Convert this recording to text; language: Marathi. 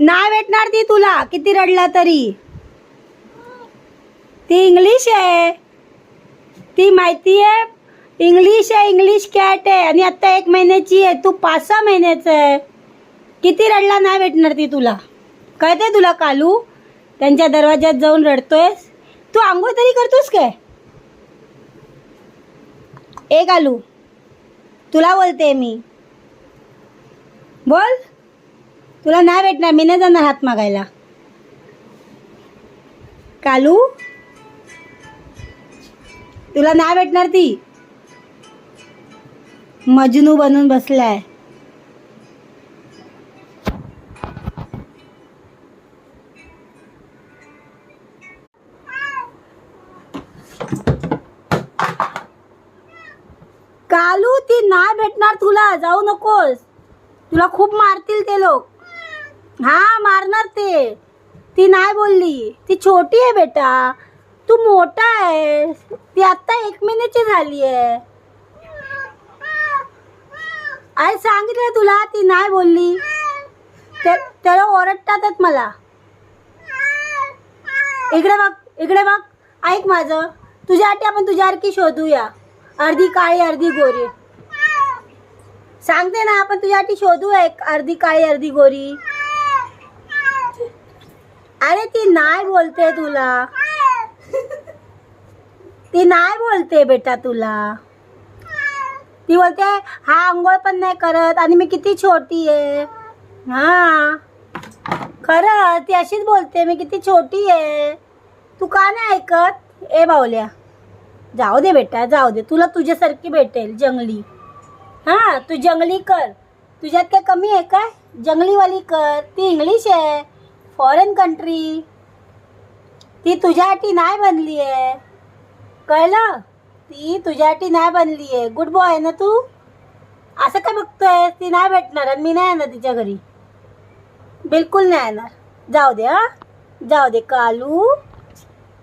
नाही भेटणार ती तुला किती रडला तरी. ती इंग्लिश आहे, ती माहिती आहे. इंग्लिश आहे, इंग्लिश कॅट आहे. आणि आता 1 महिन्याची आहे, तू 5-6 महिन्याचं आहे. किती रडला, नाही भेटणार ती तुला. कळते तुला कालू? त्यांच्या दरवाज्यात जाऊन रडतोयस तू. आंघोळ तरी करतोस काय? ए कालू, तुला बोलते मी, बोल. तुला नाही भेटणार, मी नाही जाणार हात मागायला. कालू, तुला नाही भेटणार ती. मजनू बनून बसलाय. कालू, ती नाही भेटणार तुला, जाऊ नकोस. तुला खूप मारतील ते लोक. हा, मारणार ते. ती नाही बोलली, ती छोटी आहे बेटा, तू मोठा आहे. ती आता 1 महिन्याची झाली आहे. आई सांगितलं तुला, ती नाही बोलली. त्याला ओरडतातच मला. इकडे बघ, इकडे बघ, ऐक माझं. तुझ्यासाठी आपण तुझ्यासारखी शोधूया, अर्धी काळी अर्धी गोरी. सांगते ना, आपण तुझ्यासाठी शोधू एक अर्धी काळी अर्धी गोरी. अरे ती नाही बोलते तुला, ती नाही बोलते बेटा तुला. ती बोलते हा आंघोळ पण नाही करत आणि मी किती छोटी आहे. हा खरं, ती अशीच बोलते, मी किती छोटी आहे. तू का नाही ऐकत? ए बावल्या, जाऊ दे बेटा, जाऊ दे. तुला तुझ्यासारखी भेटेल जंगली. हा, तू जंगली कर. तुझ्यात काय कमी आहे काय? जंगलीवाली कर. ती इंग्लिश आहे, फॉरेन कंट्री. ती तुझ्यासाठी नाही बनली आहे, कळलं? ती तुझ्यासाठी नाही बनली आहे. गुड बॉय आहे ना तू. असं काय बघतोय? ती नाही भेटणार आणि मी नाही येणार तिच्या घरी, बिलकुल नाही येणार. जाऊ दे. हा, जाऊ दे कालू.